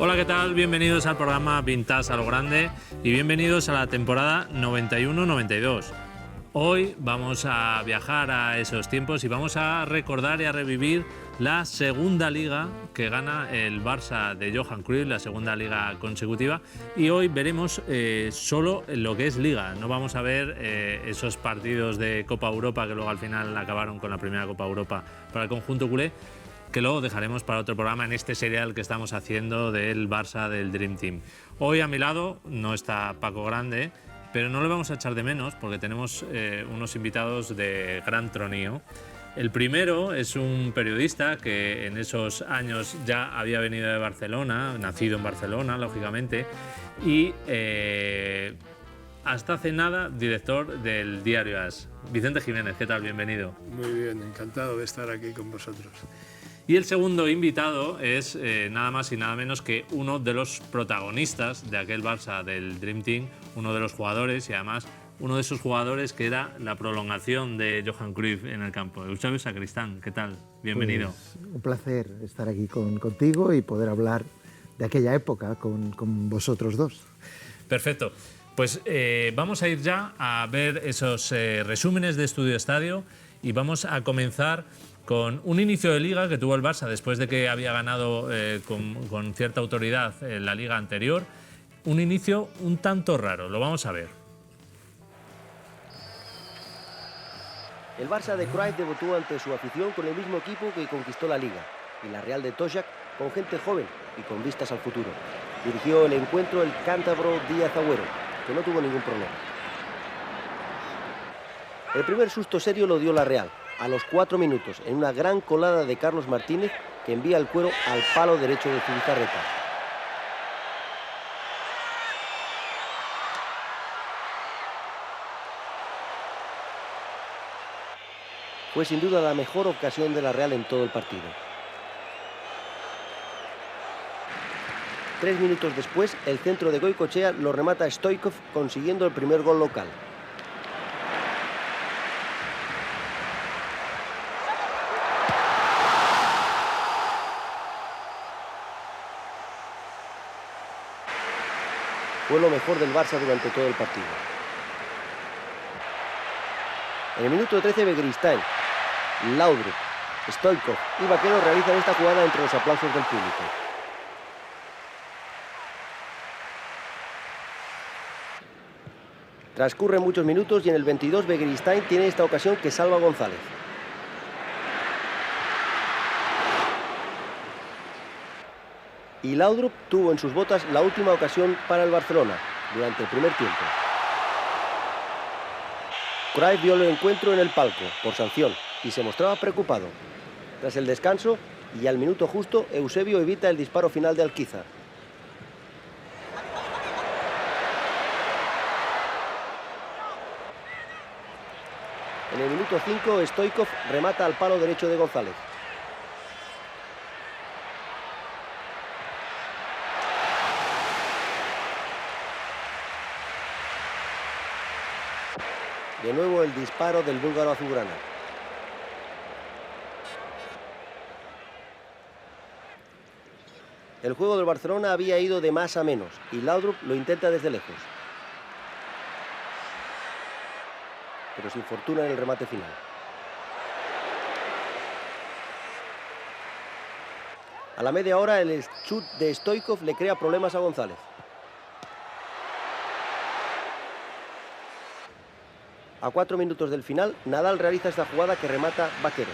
Hola, ¿qué tal? Bienvenidos al programa Vintage a lo Grande y bienvenidos a la temporada 91-92. Hoy vamos a viajar a esos tiempos y vamos a recordar y a revivir la segunda liga que gana el Barça de Johan Cruyff, la segunda liga consecutiva, y hoy veremos solo lo que es liga. No vamos a ver esos partidos de Copa Europa que luego al final acabaron con la primera Copa Europa para el conjunto culé, que luego dejaremos para otro programa en este serial que estamos haciendo del Barça del Dream Team. Hoy a mi lado no está Paco Grande, pero no le vamos a echar de menos porque tenemos unos invitados de gran tronío. El primero es un periodista que en esos años ya había venido de Barcelona, nacido en Barcelona, lógicamente, y hasta hace nada director del diario AS. Vicente Jiménez, ¿qué tal? Bienvenido. Muy bien, encantado de estar aquí con vosotros. Y el segundo invitado es nada más y nada menos que uno de los protagonistas de aquel Barça del Dream Team, uno de los jugadores y además uno de esos jugadores que era la prolongación de Johan Cruyff en el campo. Eusebio Sacristán, ¿qué tal? Bienvenido. Pues, un placer estar aquí contigo y poder hablar de aquella época con vosotros dos. Perfecto. Pues vamos a ir ya a ver esos resúmenes de Estudio Estadio y vamos a comenzar con un inicio de liga que tuvo el Barça después de que había ganado con cierta autoridad la liga anterior. Un inicio un tanto raro, lo vamos a ver. El Barça de Cruyff debutó ante su afición con el mismo equipo que conquistó la liga, y la Real de Toshak con gente joven y con vistas al futuro. Dirigió el encuentro el cántabro Díaz Agüero, que no tuvo ningún problema. El primer susto serio lo dio la Real, a los 4 minutos, en una gran colada de Carlos Martínez que envía el cuero al palo derecho de Zubizarreta. Fue sin duda la mejor ocasión de la Real en todo el partido. 3 minutos después, el centro de Goicoechea lo remata Stoichkov consiguiendo el primer gol local. Fue lo mejor del Barça durante todo el partido. En el minuto 13, Begiristain, Laudrup, Stoichkov y Vaquero realizan esta jugada entre los aplausos del público. Transcurren muchos minutos y en el 22 Begiristain tiene esta ocasión que salva a González. Y Laudrup tuvo en sus botas la última ocasión para el Barcelona durante el primer tiempo. Cruyff vio el encuentro en el palco por sanción y se mostraba preocupado. Tras el descanso y al minuto justo, Eusebio evita el disparo final de Alquizar. En el minuto 5, Stoichkov remata al palo derecho de González. De nuevo el disparo del búlgaro azulgrana. El juego del Barcelona había ido de más a menos y Laudrup lo intenta desde lejos, pero sin fortuna en el remate final. A la media hora el chut de Stoichkov le crea problemas a González. A 4 minutos del final, Nadal realiza esta jugada que remata Vaquero.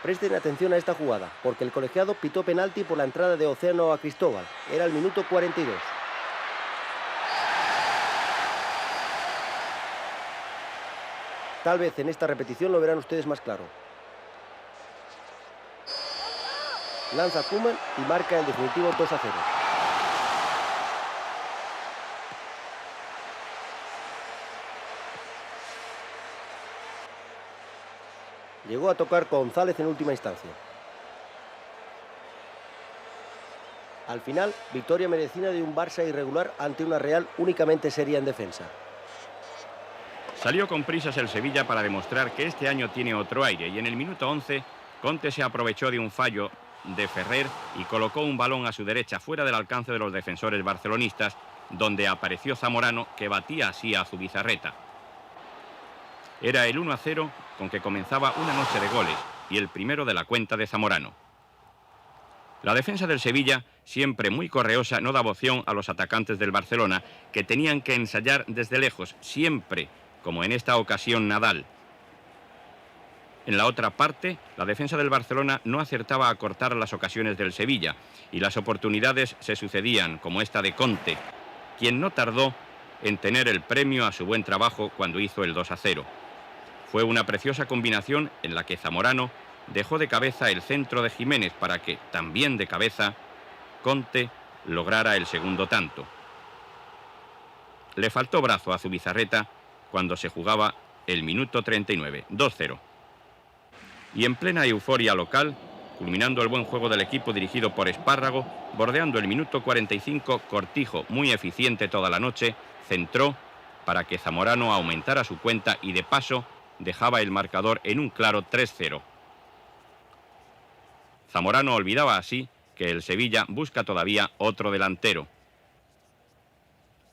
Presten atención a esta jugada, porque el colegiado pitó penalti por la entrada de Océano a Cristóbal. Era el minuto 42. Tal vez en esta repetición lo verán ustedes más claro. Lanza Koeman y marca el definitivo 2-0. Llegó a tocar González en última instancia. Al final, victoria merecida de un Barça irregular ante una Real únicamente seria en defensa. Salió con prisas el Sevilla para demostrar que este año tiene otro aire y en el minuto 11 Conte se aprovechó de un fallo de Ferrer y colocó un balón a su derecha fuera del alcance de los defensores barcelonistas, donde apareció Zamorano, que batía así a Zubizarreta. Era el 1-0 con que comenzaba una noche de goles y el primero de la cuenta de Zamorano. La defensa del Sevilla, siempre muy correosa, no daba opción a los atacantes del Barcelona, que tenían que ensayar desde lejos, siempre, como en esta ocasión Nadal. En la otra parte, la defensa del Barcelona no acertaba a cortar las ocasiones del Sevilla y las oportunidades se sucedían, como esta de Conte, quien no tardó en tener el premio a su buen trabajo cuando hizo el 2-0. Fue una preciosa combinación en la que Zamorano dejó de cabeza el centro de Jiménez para que, también de cabeza, Conte lograra el segundo tanto. Le faltó brazo a Zubizarreta cuando se jugaba el minuto 39, 2-0. Y en plena euforia local, culminando el buen juego del equipo dirigido por Espárrago, bordeando el minuto 45, Cortijo, muy eficiente toda la noche, centró para que Zamorano aumentara su cuenta y de paso dejaba el marcador en un claro 3-0. Zamorano olvidaba así que el Sevilla busca todavía otro delantero.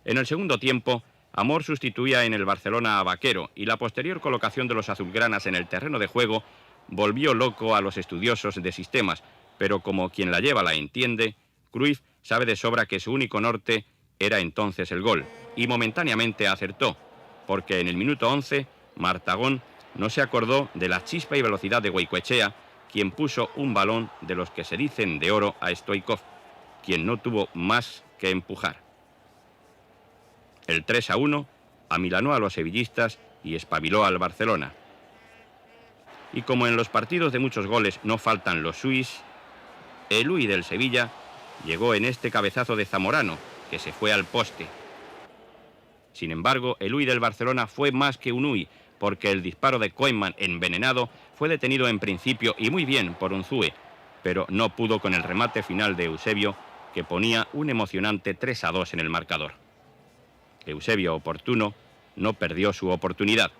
En el segundo tiempo, Amor sustituía en el Barcelona a Vaquero y la posterior colocación de los azulgranas en el terreno de juego volvió loco a los estudiosos de sistemas, pero como quien la lleva la entiende, Cruyff sabe de sobra que su único norte era entonces el gol, y momentáneamente acertó, porque en el minuto 11, Martagón no se acordó de la chispa y velocidad de Goicoechea, quien puso un balón de los que se dicen de oro a Stoichkov, quien no tuvo más que empujar. El 3-1 amilanó a los sevillistas y espabiló al Barcelona. Y como en los partidos de muchos goles no faltan los suis, el Uy del Sevilla llegó en este cabezazo de Zamorano, que se fue al poste. Sin embargo, el Uy del Barcelona fue más que un Uy, porque el disparo de Koeman envenenado fue detenido en principio y muy bien por Unzue, pero no pudo con el remate final de Eusebio, que ponía un emocionante 3-2 en el marcador. Eusebio oportuno no perdió su oportunidad.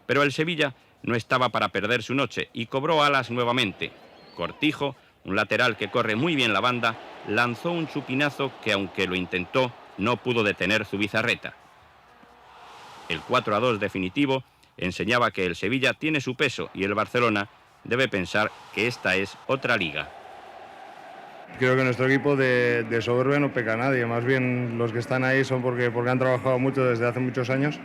Pero el Sevilla no estaba para perder su noche y cobró alas nuevamente. Cortijo, un lateral que corre muy bien la banda, lanzó un chupinazo que, aunque lo intentó, no pudo detener Zubizarreta. El 4-2 definitivo enseñaba que el Sevilla tiene su peso y el Barcelona debe pensar que esta es otra liga. Creo que nuestro equipo de soberbia no peca a nadie, más bien los que están ahí son porque han trabajado mucho desde hace muchos años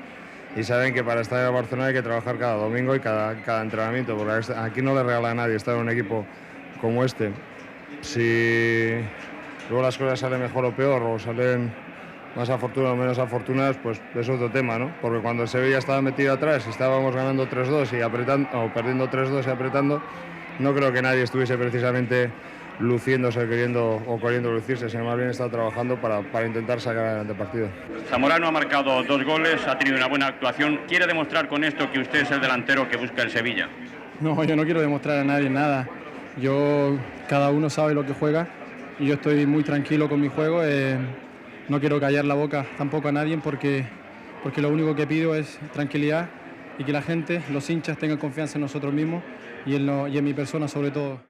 y saben que para estar en el Barcelona hay que trabajar cada domingo y cada entrenamiento, porque aquí no le regala a nadie estar en un equipo como este. Si luego las cosas salen mejor o peor, o salen más afortunadas o menos afortunadas, pues es otro tema, ¿no? Porque cuando el Sevilla estaba metido atrás y estábamos ganando 3-2 y apretando, o perdiendo 3-2 y apretando, no creo que nadie estuviese precisamente luciéndose, queriendo lucirse, sino más bien está trabajando para intentar sacar adelante el partido. Zamorano ha marcado 2 goles, ha tenido una buena actuación. ¿Quiere demostrar con esto que usted es el delantero que busca el Sevilla? No, yo no quiero demostrar a nadie nada. Cada uno sabe lo que juega y yo estoy muy tranquilo con mi juego. No quiero callar la boca tampoco a nadie porque lo único que pido es tranquilidad y que la gente, los hinchas, tengan confianza en nosotros mismos y en mi persona sobre todo.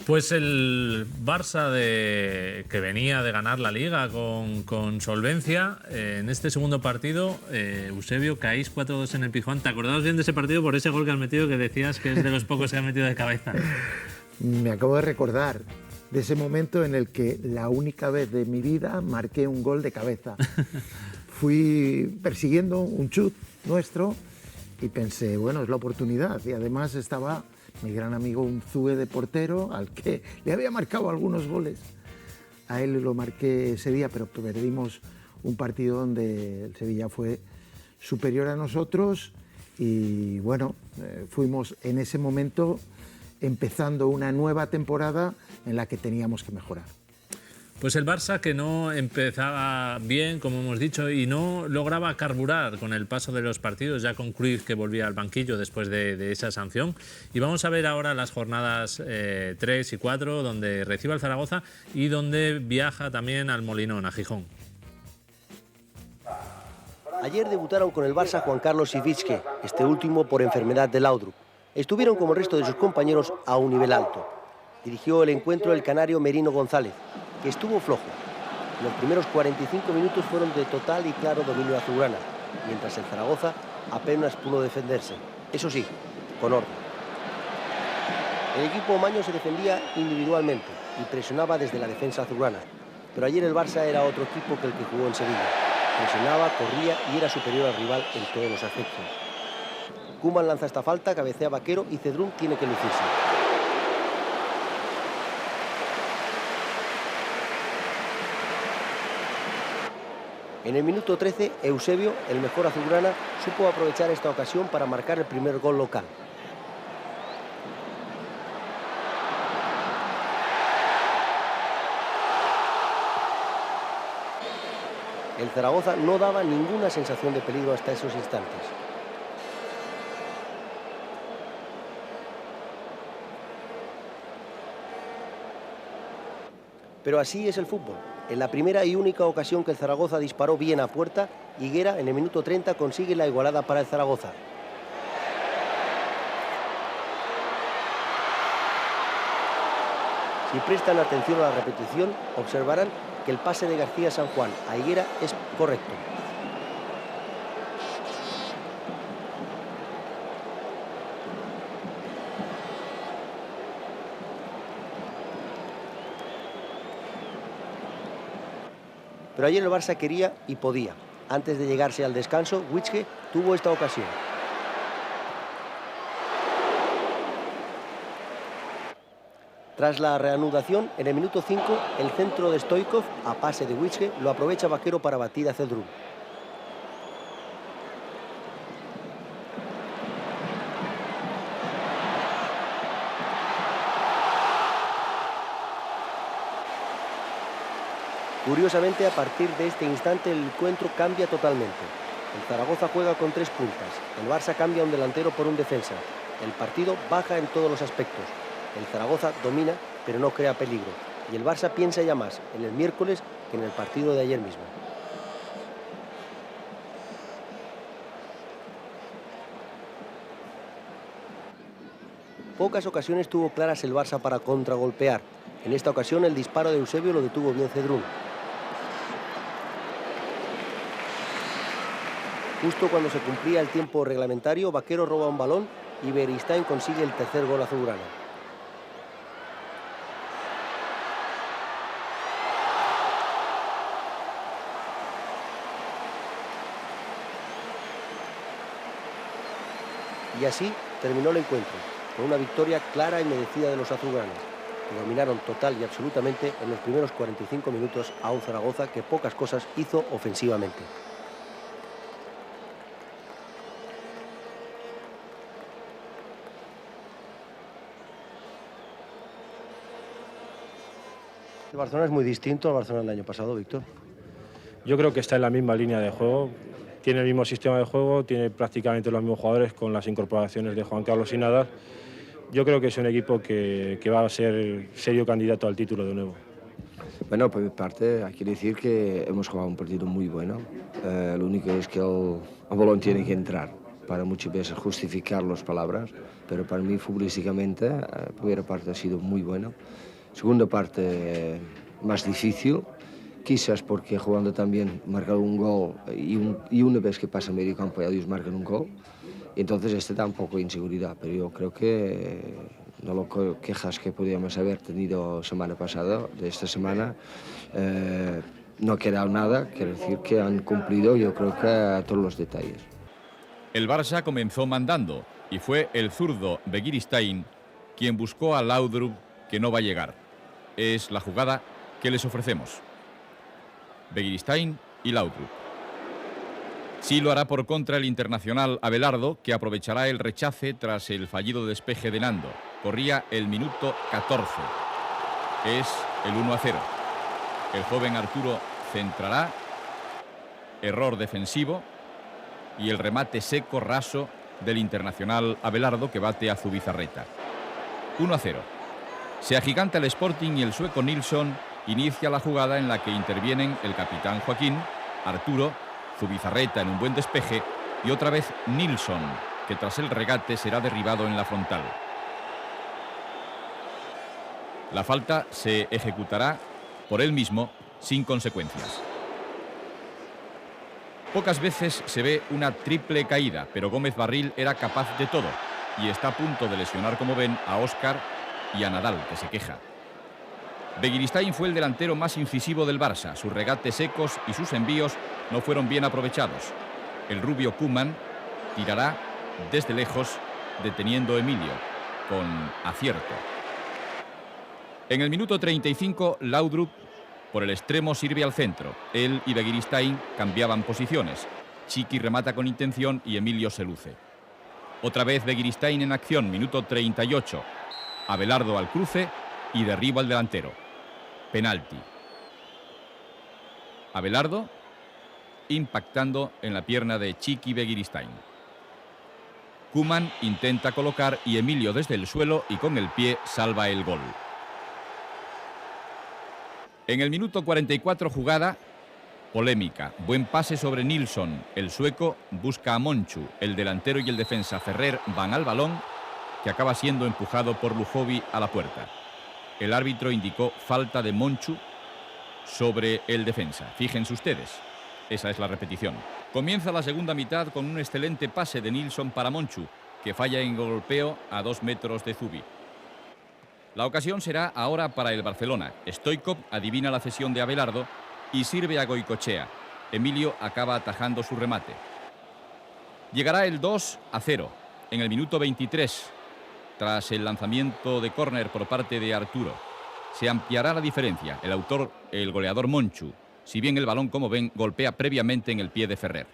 Pues el Barça que venía de ganar la Liga con solvencia, en este segundo partido, Eusebio, caéis 4-2 en el Pizjuán. ¿Te acordabas bien de ese partido por ese gol que has metido, que decías que es de los pocos que has metido de cabeza? Me acabo de recordar de ese momento en el que la única vez de mi vida marqué un gol de cabeza. Fui persiguiendo un chut nuestro y pensé, bueno, es la oportunidad. Y además estaba mi gran amigo Unzue de portero, al que le había marcado algunos goles. A él lo marqué ese día, pero perdimos un partido donde el Sevilla fue superior a nosotros y bueno, fuimos en ese momento empezando una nueva temporada en la que teníamos que mejorar. Pues el Barça, que no empezaba bien, como hemos dicho, y no lograba carburar con el paso de los partidos, ya con Cruyff, que volvía al banquillo después de esa sanción. Y vamos a ver ahora las jornadas 3 y 4, donde recibe al Zaragoza y donde viaja también al Molinón, a Gijón. Ayer debutaron con el Barça Juan Carlos y Vizque, este último por enfermedad de Laudrup. Estuvieron como el resto de sus compañeros a un nivel alto. Dirigió el encuentro el canario Merino González, que estuvo flojo. Los primeros 45 minutos fueron de total y claro dominio azulgrana, mientras el Zaragoza apenas pudo defenderse, eso sí, con orden. El equipo omaño se defendía individualmente y presionaba desde la defensa azulgrana, pero ayer el Barça era otro equipo que el que jugó en Sevilla. Presionaba, corría y era superior al rival en todos los aspectos. Koeman lanza esta falta, cabecea Vaquero y Cedrún tiene que lucirse. En el minuto 13, Eusebio, el mejor azulgrana, supo aprovechar esta ocasión para marcar el primer gol local. El Zaragoza no daba ninguna sensación de peligro hasta esos instantes. Pero así es el fútbol. En la primera y única ocasión que el Zaragoza disparó bien a puerta, Higuera en el minuto 30 consigue la igualada para el Zaragoza. Si prestan atención a la repetición, observarán que el pase de García San Juan a Higuera es correcto. Pero ayer el Barça quería y podía. Antes de llegarse al descanso, Witschke tuvo esta ocasión. Tras la reanudación, en el minuto 5, el centro de Stoichkov, a pase de Witschke, lo aprovecha Vaquero para batir a Cedrún. Curiosamente, a partir de este instante el encuentro cambia totalmente. El Zaragoza juega con 3 puntas, el Barça cambia un delantero por un defensa. El partido baja en todos los aspectos. El Zaragoza domina, pero no crea peligro. Y el Barça piensa ya más en el miércoles que en el partido de ayer mismo. Pocas ocasiones tuvo claras el Barça para contragolpear. En esta ocasión el disparo de Eusebio lo detuvo bien Cedrún. Justo cuando se cumplía el tiempo reglamentario, Vaquero roba un balón y Beristain consigue el tercer gol azulgrana. Y así terminó el encuentro, con una victoria clara y merecida de los azulgranas, que dominaron total y absolutamente en los primeros 45 minutos a un Zaragoza que pocas cosas hizo ofensivamente. El Barcelona es muy distinto al Barcelona del año pasado, Víctor. Yo creo que está en la misma línea de juego, tiene el mismo sistema de juego, tiene prácticamente los mismos jugadores con las incorporaciones de Juan Carlos y Nadal. Yo creo que es un equipo que va a ser serio candidato al título de nuevo. Bueno, por mi parte hay que decir que hemos jugado un partido muy bueno. Lo único es que el balón tiene que entrar para muchas veces justificar las palabras, pero para mí futbolísticamente la primera parte ha sido muy buena. Segunda parte más difícil, quizás porque jugando también marcar un gol y una vez que pasa medio campo ellos marcan un gol, entonces este da un poco de inseguridad, pero yo creo que no lo quejas que podíamos haber tenido semana pasada, de esta semana, no ha quedado nada, quiero decir que han cumplido yo creo que a todos los detalles. El Barça comenzó mandando y fue el zurdo Begiristain quien buscó a Laudrup, que no va a llegar. Es la jugada que les ofrecemos. Begiristain y Laudrup. Sí lo hará por contra el internacional Abelardo, que aprovechará el rechace tras el fallido despeje de Nando. Corría el minuto 14. Es el 1-0. El joven Arturo centrará. Error defensivo. Y el remate seco, raso, del internacional Abelardo, que bate a Zubizarreta. 1-0. Se agiganta el Sporting y el sueco Nilsson inicia la jugada en la que intervienen el capitán Joaquín, Arturo, Zubizarreta en un buen despeje y otra vez Nilsson, que tras el regate será derribado en la frontal. La falta se ejecutará por él mismo sin consecuencias. Pocas veces se ve una triple caída, pero Gómez Barril era capaz de todo y está a punto de lesionar, como ven, a Óscar y a Nadal, que se queja. Begiristain fue el delantero más incisivo del Barça. Sus regates secos y sus envíos no fueron bien aprovechados. El rubio Koeman tirará desde lejos, deteniendo a Emilio, con acierto. En el minuto 35, Laudrup por el extremo sirve al centro. Él y Begiristain cambiaban posiciones. Chiqui remata con intención y Emilio se luce. Otra vez Begiristain en acción, minuto 38. Abelardo al cruce y derriba al delantero. Penalti. Abelardo impactando en la pierna de Chiqui Begiristain. Koeman intenta colocar y Emilio desde el suelo y con el pie salva el gol. En el minuto 44, jugada polémica. Buen pase sobre Nilsson. El sueco busca a Monchu. El delantero y el defensa Ferrer van al balón, que acaba siendo empujado por Lujovi a la puerta. El árbitro indicó falta de Monchu sobre el defensa. Fíjense ustedes, esa es la repetición. Comienza la segunda mitad con un excelente pase de Nilsson para Monchu, que falla en golpeo a 2 metros de Zubi. La ocasión será ahora para el Barcelona. Stoichkov adivina la cesión de Abelardo y sirve a Goicoechea. Emilio acaba atajando su remate. Llegará el 2-0 en el minuto 23. Tras el lanzamiento de córner por parte de Arturo. Se ampliará la diferencia. El goleador Monchu, si bien el balón, como ven, golpea previamente en el pie de Ferrer.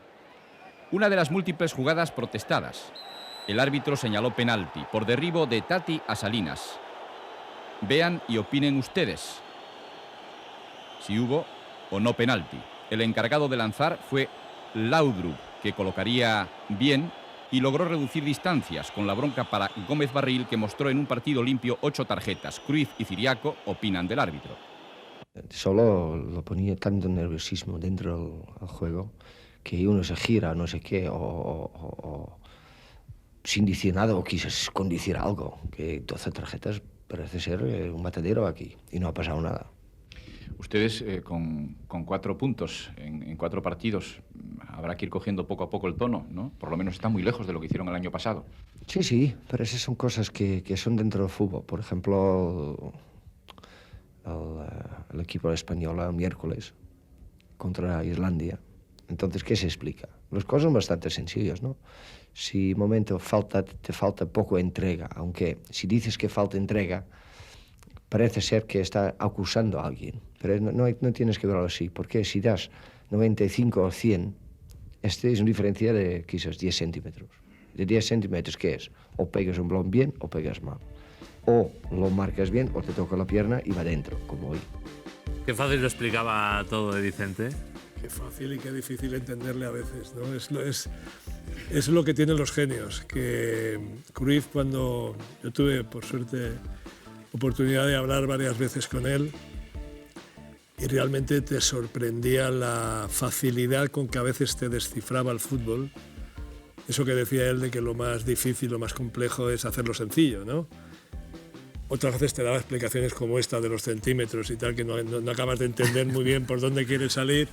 Una de las múltiples jugadas protestadas. El árbitro señaló penalti por derribo de Tati a Salinas. Vean y opinen ustedes si hubo o no penalti. El encargado de lanzar fue Laudrup, que colocaría bien y logró reducir distancias, con la bronca para Gómez Barril, que mostró en un partido limpio 8 tarjetas. Cruyff y Ciriaco opinan del árbitro. Solo lo ponía tanto nerviosismo dentro del juego que uno se gira, no sé qué, o sin decir nada, o quizás con decir algo, que 12 tarjetas parece ser un matadero aquí, y no ha pasado nada. Ustedes con 4 puntos en 4 partidos habrá que ir cogiendo poco a poco el tono, ¿no? Por lo menos está muy lejos de lo que hicieron el año pasado. Sí, pero esas son cosas que son dentro del fútbol. Por ejemplo, el equipo español el miércoles contra Islandia. Entonces, ¿qué se explica? Las cosas son bastante sencillas, ¿no? Si un momento te falta poco entrega, aunque si dices que falta entrega, parece ser que está acusando a alguien. Pero no tienes que verlo así, porque si das 95 o 100, este es una diferencia de quizás 10 centímetros. De 10 centímetros, ¿qué es? O pegas un balón bien o pegas mal. O lo marcas bien o te toca la pierna y va dentro, como hoy. Qué fácil lo explicaba todo de Vicente. Qué fácil y qué difícil entenderle a veces, ¿no? Es lo que tienen los genios, que Cruyff, cuando yo tuve, por suerte, oportunidad de hablar varias veces con él, y realmente te sorprendía la facilidad con que a veces te descifraba el fútbol. Eso que decía él de que lo más difícil, lo más complejo es hacerlo sencillo, ¿no? Otras veces te daba explicaciones como esta de los centímetros y tal, que no acabas de entender muy bien por dónde quiere salir.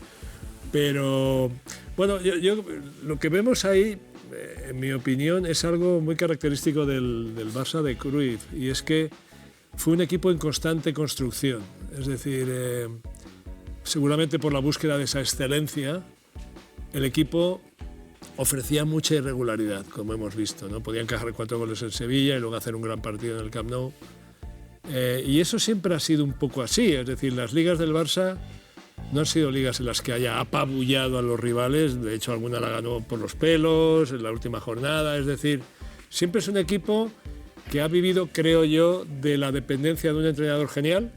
Pero, bueno, yo lo que vemos ahí, en mi opinión, es algo muy característico del Barça de Cruyff, y es que fue un equipo en constante construcción. Es decir, seguramente por la búsqueda de esa excelencia, el equipo ofrecía mucha irregularidad, como hemos visto, ¿no? Podía encajar 4 goles en Sevilla y luego hacer un gran partido en el Camp Nou. Y eso siempre ha sido un poco así, es decir, las ligas del Barça no han sido ligas en las que haya apabullado a los rivales, de hecho alguna la ganó por los pelos en la última jornada, es decir, siempre es un equipo que ha vivido, creo yo, de la dependencia de un entrenador genial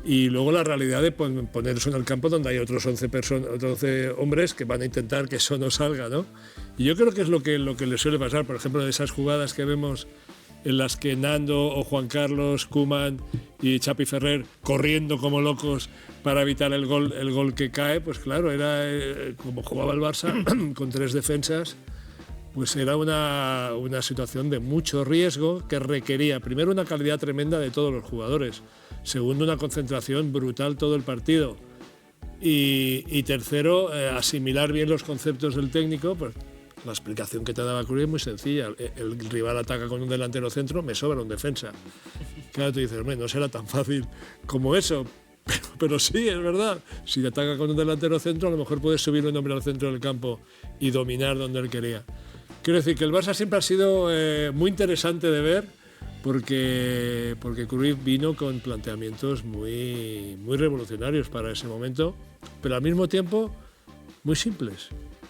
y luego la realidad de poner eso en el campo donde hay otros 11 hombres que van a intentar que eso no salga, ¿no? Y yo creo que es lo que le suele pasar, por ejemplo, de esas jugadas que vemos en las que Nando o Juan Carlos, Koeman y Xavi Ferrer corriendo como locos para evitar el gol que cae, pues claro, era como jugaba el Barça con 3 defensas, pues era una situación de mucho riesgo que requería, primero, una calidad tremenda de todos los jugadores, segundo, una concentración brutal todo el partido y tercero, asimilar bien los conceptos del técnico. Pues la explicación que te daba Cruyff es muy sencilla. El rival ataca con un delantero centro, me sobra un defensa. Claro, tú dices, hombre, no será tan fácil como eso, pero sí, es verdad. Si ataca con un delantero centro, a lo mejor puedes subir un hombre al centro del campo y dominar donde él quería. Quiero decir que el Barça siempre ha sido muy interesante de ver porque Cruyff vino con planteamientos muy revolucionarios para ese momento, pero al mismo tiempo muy simples.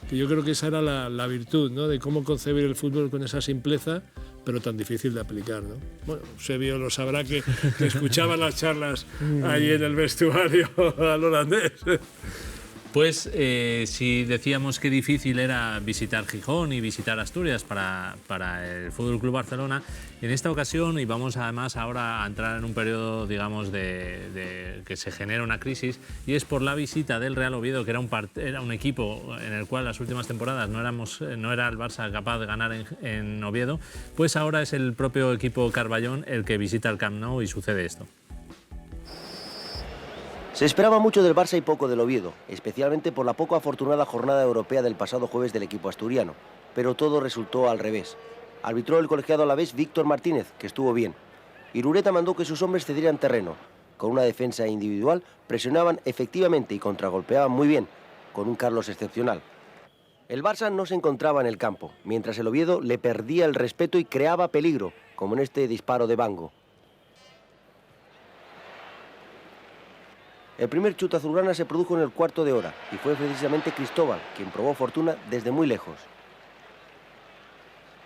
Que yo creo que esa era la virtud, ¿no? De cómo concebir el fútbol con esa simpleza, pero tan difícil de aplicar, ¿no? Bueno, Eusebio lo sabrá que escuchaba las charlas allí en el vestuario al holandés. Pues si decíamos que difícil era visitar Gijón y visitar Asturias para el Fútbol Club Barcelona, en esta ocasión, y vamos además ahora a entrar en un periodo, digamos, de que se genera una crisis, y es por la visita del Real Oviedo, que era un equipo en el cual las últimas temporadas no era el Barça capaz de ganar en Oviedo, pues ahora es el propio equipo Carballón el que visita el Camp Nou y sucede esto. Se esperaba mucho del Barça y poco del Oviedo, especialmente por la poco afortunada jornada europea del pasado jueves del equipo asturiano, pero todo resultó al revés. Arbitró el colegiado alavés Víctor Martínez, que estuvo bien. Irureta mandó que sus hombres cedieran terreno. Con una defensa individual presionaban efectivamente y contragolpeaban muy bien, con un Carlos excepcional. El Barça no se encontraba en el campo, mientras el Oviedo le perdía el respeto y creaba peligro, como en este disparo de Bango. El primer chute azulgrana se produjo en el cuarto de hora y fue precisamente Cristóbal quien probó fortuna desde muy lejos.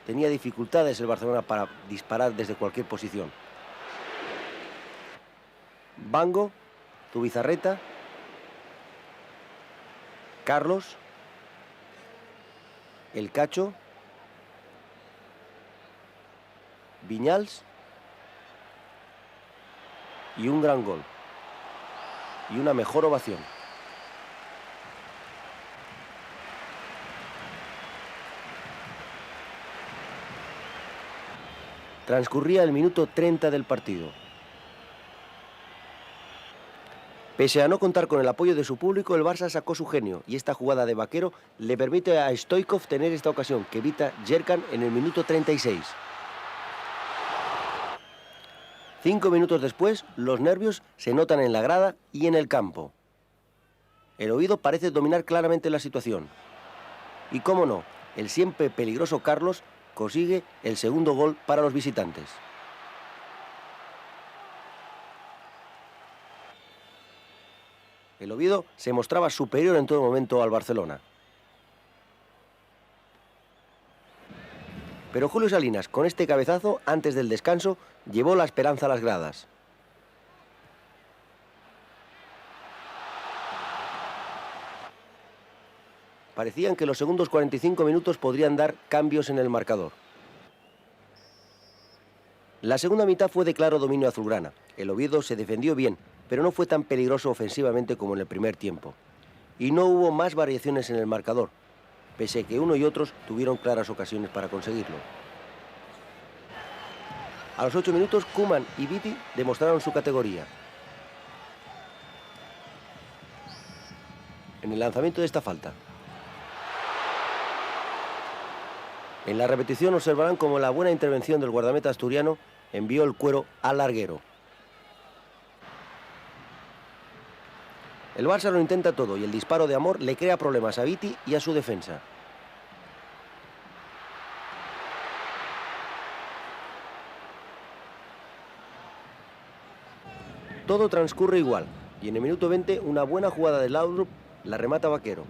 Tenía dificultades el Barcelona para disparar desde cualquier posición. Bango, Zubizarreta, Carlos, El Cacho, Viñals y un gran gol. Y una mejor ovación. Transcurría el minuto 30 del partido. Pese a no contar con el apoyo de su público, el Barça sacó su genio y esta jugada de Vaquero le permite a Stoichkov tener esta ocasión que evita Jerkan en el minuto 36. 5 minutos después, los nervios se notan en la grada y en el campo. El Oviedo parece dominar claramente la situación. Y cómo no, el siempre peligroso Carlos consigue el segundo gol para los visitantes. El Oviedo se mostraba superior en todo momento al Barcelona. Pero Julio Salinas, con este cabezazo, antes del descanso, llevó la esperanza a las gradas. Parecían que los segundos 45 minutos podrían dar cambios en el marcador. La segunda mitad fue de claro dominio azulgrana. El Oviedo se defendió bien, pero no fue tan peligroso ofensivamente como en el primer tiempo. Y no hubo más variaciones en el marcador, pese a que uno y otros tuvieron claras ocasiones para conseguirlo. A los 8 minutos, Koeman y Viti demostraron su categoría. En el lanzamiento de esta falta. En la repetición observarán cómo la buena intervención del guardameta asturiano envió el cuero al larguero. El Barça lo intenta todo y el disparo de Amor le crea problemas a Viti y a su defensa. Todo transcurre igual y en el minuto 20 una buena jugada de Laudrup la remata Vaquero.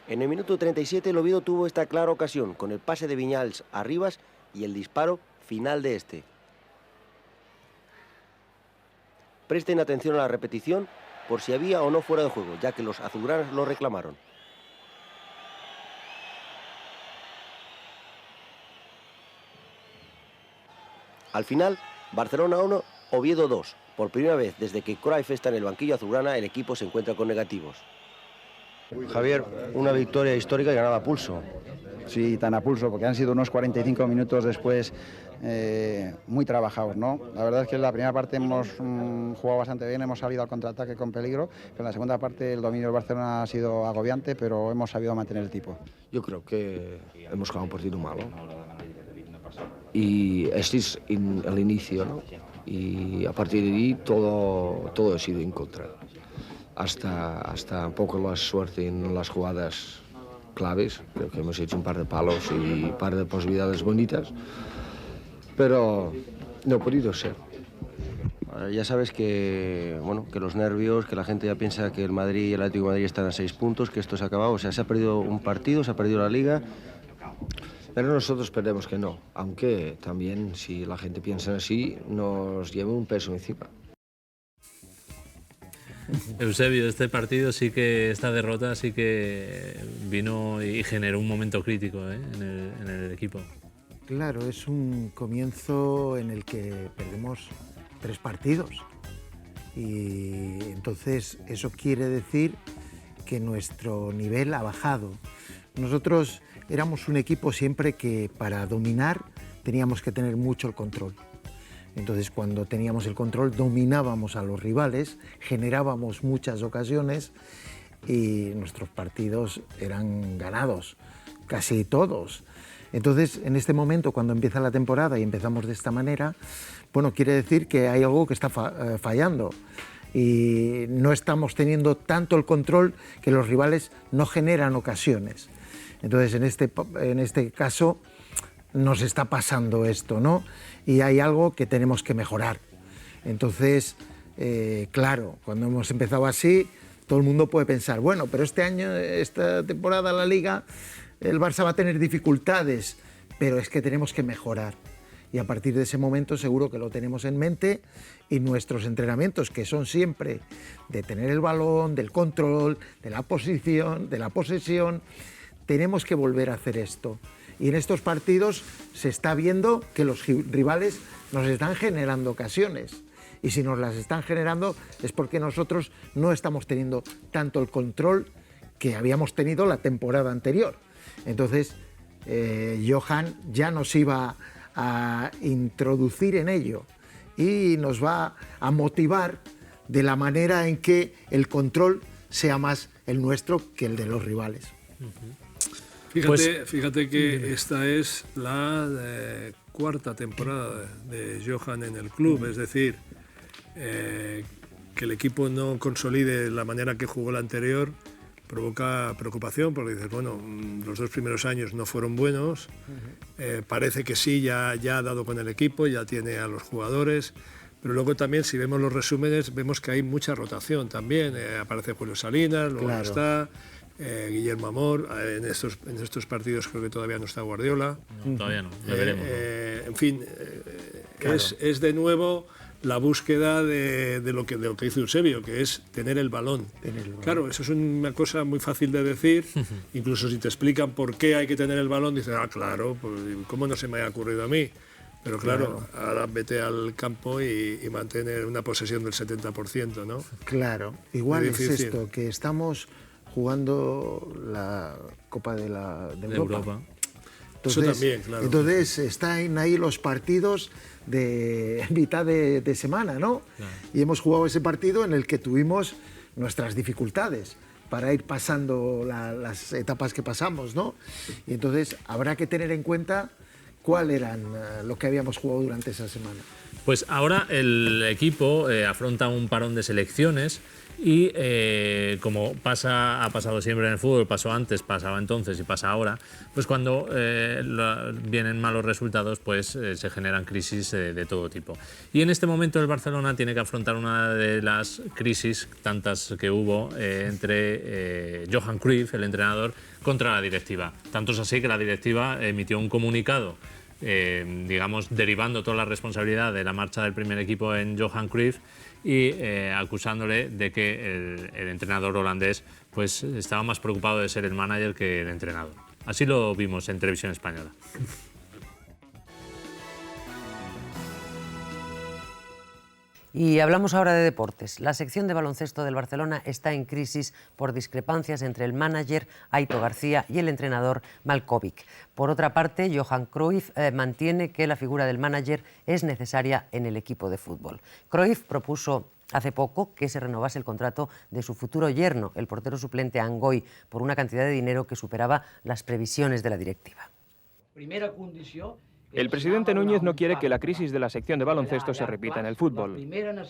En el minuto 37 el Oviedo tuvo esta clara ocasión con el pase de Viñals a Rivas y el disparo final de este. Presten atención a la repetición por si había o no fuera de juego, ya que los azulgranas lo reclamaron. Al final, Barcelona 1, Oviedo 2. Por primera vez desde que Cruyff está en el banquillo azulgrana, el equipo se encuentra con negativos. Javier, una victoria histórica y ganada a pulso. Sí, tan a pulso, porque han sido unos 45 minutos después muy trabajados, ¿no? La verdad es que en la primera parte hemos jugado bastante bien, hemos salido al contraataque con peligro, pero en la segunda parte el dominio del Barcelona ha sido agobiante, pero hemos sabido mantener el tipo. Yo creo que hemos jugado un partido malo. Y este es el inicio, ¿no? Y a partir de ahí todo ha sido en contra. Hasta un poco la suerte en las jugadas claves. Creo que hemos hecho un par de palos y un par de posibilidades bonitas, pero no ha podido ser. Ya sabes que, bueno, que los nervios, que la gente ya piensa que el Madrid y el Atlético de Madrid están a 6 puntos, que esto se ha acabado. O sea, se ha perdido un partido, se ha perdido la Liga. Pero nosotros esperemos que no, aunque también si la gente piensa así nos lleva un peso encima. Eusebio, este partido sí que, esta derrota sí que vino y generó un momento crítico en el equipo. Claro, es un comienzo en el que perdemos 3 partidos y entonces eso quiere decir que nuestro nivel ha bajado. Nosotros éramos un equipo siempre que para dominar teníamos que tener mucho el control. Entonces cuando teníamos el control dominábamos a los rivales, generábamos muchas ocasiones y nuestros partidos eran ganados, casi todos. Entonces en este momento cuando empieza la temporada y empezamos de esta manera, bueno, quiere decir que hay algo que está fallando y no estamos teniendo tanto el control que los rivales no generan ocasiones. Entonces, en este caso nos está pasando esto, ¿no? Y hay algo que tenemos que mejorar. Entonces, claro, cuando hemos empezado así, todo el mundo puede pensar, bueno, pero este año, esta temporada, la Liga, el Barça va a tener dificultades, pero es que tenemos que mejorar. Y a partir de ese momento seguro que lo tenemos en mente y nuestros entrenamientos, que son siempre de tener el balón, del control, de la posición, de la posesión, tenemos que volver a hacer esto. Y en estos partidos se está viendo que los rivales nos están generando ocasiones. Y si nos las están generando es porque nosotros no estamos teniendo tanto el control que habíamos tenido la temporada anterior. Entonces, Johan ya nos iba a introducir en ello y nos va a motivar de la manera en que el control sea más el nuestro que el de los rivales. Fíjate que esta es la cuarta temporada de Johan en el club, es decir, que el equipo no consolide la manera que jugó la anterior provoca preocupación porque dices, bueno, los 2 primeros años no fueron buenos, parece que sí, ya ha dado con el equipo, ya tiene a los jugadores, pero luego también si vemos los resúmenes vemos que hay mucha rotación también, aparece Julio Salinas, luego no está, Guillermo Amor, en estos partidos creo que todavía no está Guardiola. No, todavía no, lo veremos. En fin, claro. es de nuevo la búsqueda de lo que dice Eusebio, que es tener el balón. Claro, eso es una cosa muy fácil de decir, incluso si te explican por qué hay que tener el balón, dices, claro, pues, ¿cómo no se me ha ocurrido a mí? Pero claro, ahora vete al campo y mantener una posesión del 70%, ¿no? Claro, igual es esto, que estamos jugando la Copa de Europa. Entonces, eso también, claro. Entonces están ahí los partidos de mitad de semana, ¿no? Claro. Y hemos jugado ese partido en el que tuvimos nuestras dificultades para ir pasando las etapas que pasamos, ¿no? Y entonces habrá que tener en cuenta cuál eran lo que habíamos jugado durante esa semana. Pues ahora el equipo afronta un parón de selecciones y como ha pasado siempre en el fútbol, pasó antes, pasaba entonces y pasa ahora, pues cuando vienen malos resultados pues se generan crisis de todo tipo. Y en este momento el Barcelona tiene que afrontar una de las crisis, tantas que hubo, entre Johan Cruyff, el entrenador, contra la directiva. Tanto es así que la directiva emitió un comunicado digamos, derivando toda la responsabilidad de la marcha del primer equipo en Johan Cruyff y acusándole de que el entrenador holandés pues estaba más preocupado de ser el manager que el entrenador. Así lo vimos en Televisión Española. Y hablamos ahora de deportes. La sección de baloncesto del Barcelona está en crisis por discrepancias entre el manager Aito García y el entrenador Malkovic. Por otra parte, Johan Cruyff mantiene que la figura del manager es necesaria en el equipo de fútbol. Cruyff propuso hace poco que se renovase el contrato de su futuro yerno, el portero suplente Angoy, por una cantidad de dinero que superaba las previsiones de la directiva. Primera condición. El presidente Núñez no quiere que la crisis de la sección de baloncesto se repita en el fútbol.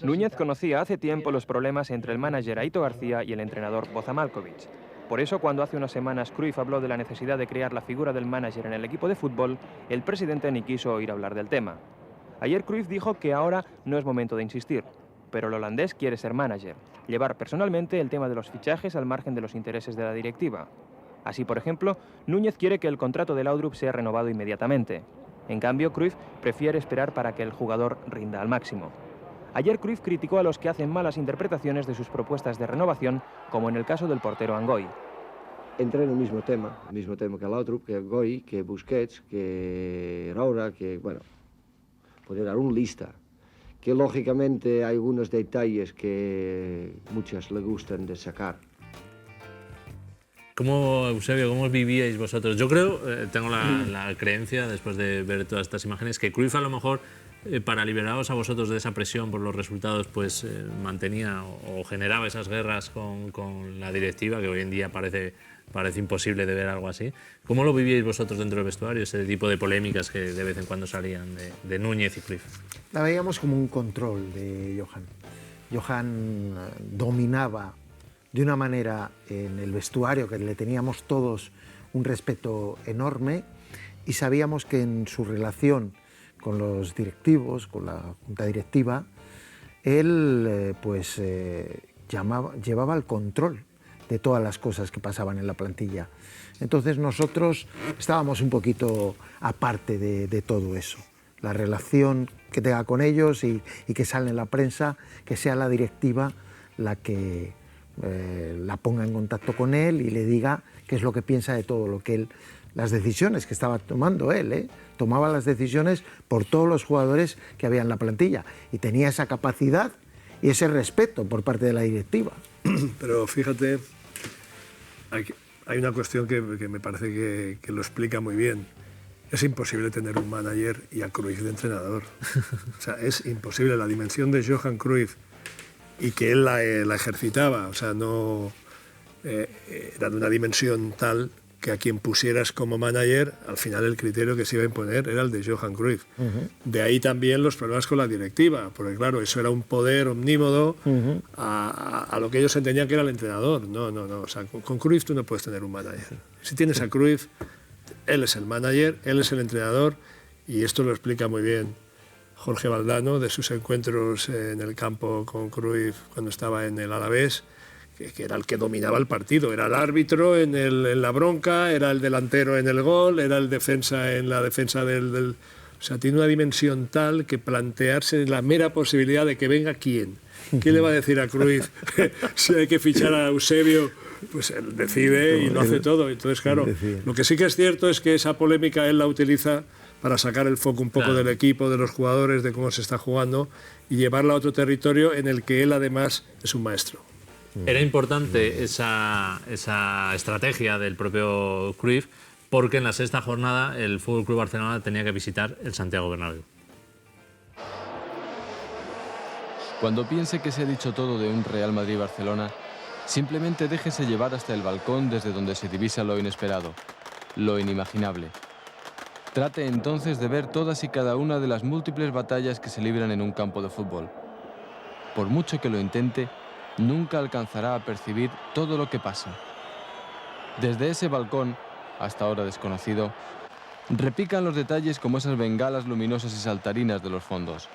Núñez conocía hace tiempo los problemas entre el manager Aito García y el entrenador Boza Malkovic. Por eso, cuando hace unas semanas Cruyff habló de la necesidad de crear la figura del manager en el equipo de fútbol, el presidente ni quiso oír hablar del tema. Ayer Cruyff dijo que ahora no es momento de insistir, pero el holandés quiere ser manager, llevar personalmente el tema de los fichajes al margen de los intereses de la directiva. Así, por ejemplo, Núñez quiere que el contrato de Laudrup sea renovado inmediatamente. En cambio, Cruyff prefiere esperar para que el jugador rinda al máximo. Ayer Cruyff criticó a los que hacen malas interpretaciones de sus propuestas de renovación, como en el caso del portero Angoy. Entré en el mismo tema que Laudrup, que Angoy, que Busquets, que Roura, que, bueno, podría dar una lista, que lógicamente hay algunos detalles que muchas le gustan de sacar. ¿Cómo, Eusebio, cómo vivíais vosotros? Yo creo, tengo la creencia, después de ver todas estas imágenes, que Cruyff a lo mejor, para liberaros a vosotros de esa presión por los resultados, pues mantenía o generaba esas guerras con la directiva, que hoy en día parece imposible de ver algo así. ¿Cómo lo vivíais vosotros dentro del vestuario, ese tipo de polémicas que de vez en cuando salían de Núñez y Cruyff? La veíamos como un control de Johan. Johan dominaba de una manera en el vestuario que le teníamos todos un respeto enorme y sabíamos que en su relación con los directivos, con la junta directiva, él llevaba el control de todas las cosas que pasaban en la plantilla. Entonces nosotros estábamos un poquito aparte de todo eso. La relación que tenga con ellos y que sale en la prensa, que sea la directiva la que la ponga en contacto con él y le diga qué es lo que piensa de todo lo que él, las decisiones que estaba tomando él, tomaba las decisiones por todos los jugadores que había en la plantilla y tenía esa capacidad y ese respeto por parte de la directiva. Pero fíjate, hay una cuestión que me parece que lo explica muy bien. Es imposible tener un manager y a Cruyff de entrenador. O sea, es imposible. La dimensión de Johan Cruyff y que él la ejercitaba, o sea, no era de una dimensión tal que a quien pusieras como manager, al final el criterio que se iba a imponer era el de Johan Cruyff. De ahí también los problemas con la directiva, porque claro, eso era un poder omnímodo a lo que ellos entendían que era el entrenador. No, o sea, con Cruyff tú no puedes tener un manager. Si tienes a Cruyff, él es el manager, él es el entrenador, y esto lo explica muy bien Jorge Valdano, de sus encuentros en el campo con Cruyff cuando estaba en el Alavés, que era el que dominaba el partido, era el árbitro en la bronca, era el delantero en el gol, era el defensa en la defensa del... O sea, tiene una dimensión tal que plantearse la mera posibilidad de que venga quién. ¿Qué le va a decir a Cruyff si hay que fichar a Eusebio? Pues él decide y lo hace todo. Entonces, claro, lo que sí que es cierto es que esa polémica él la utiliza para sacar el foco un poco del equipo, de los jugadores, de cómo se está jugando y llevarla a otro territorio en el que él además es un maestro. Era importante esa estrategia del propio Cruyff porque en la sexta jornada el FC Barcelona tenía que visitar el Santiago Bernabéu. Cuando piense que se ha dicho todo de un Real Madrid-Barcelona, simplemente déjese llevar hasta el balcón desde donde se divisa lo inesperado, lo inimaginable. Trate entonces de ver todas y cada una de las múltiples batallas que se libran en un campo de fútbol. Por mucho que lo intente, nunca alcanzará a percibir todo lo que pasa. Desde ese balcón, hasta ahora desconocido, repican los detalles como esas bengalas luminosas y saltarinas de los fondos.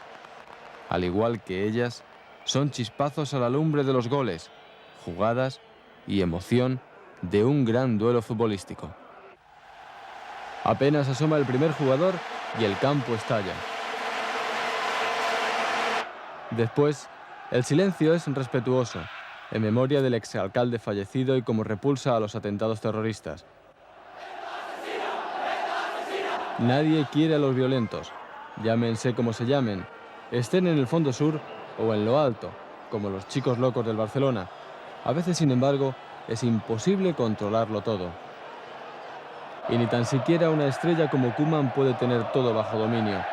Al igual que ellas, son chispazos a la lumbre de los goles, jugadas y emoción de un gran duelo futbolístico. Apenas asoma el primer jugador y el campo estalla. Después, el silencio es respetuoso, en memoria del exalcalde fallecido y como repulsa a los atentados terroristas. Nadie quiere a los violentos, llámense como se llamen, estén en el fondo sur o en lo alto, como los chicos locos del Barcelona. A veces, sin embargo, es imposible controlarlo todo. Y ni tan siquiera una estrella como Koeman puede tener todo bajo dominio.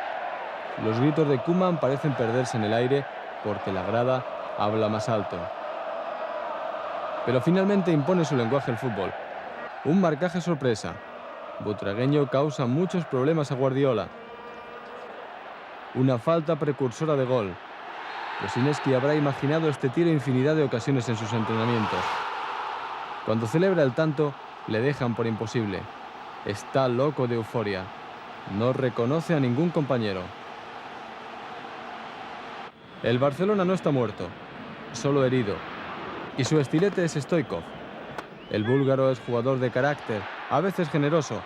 Los gritos de Koeman parecen perderse en el aire porque la grada habla más alto. Pero finalmente impone su lenguaje el fútbol. Un marcaje sorpresa. Butragueño causa muchos problemas a Guardiola. Una falta precursora de gol. Rosineski habrá imaginado este tiro infinidad de ocasiones en sus entrenamientos. Cuando celebra el tanto, le dejan por imposible. Está loco de euforia. No reconoce a ningún compañero. El Barcelona no está muerto, solo herido. Y su estilete es Stoichkov. El búlgaro es jugador de carácter, a veces generoso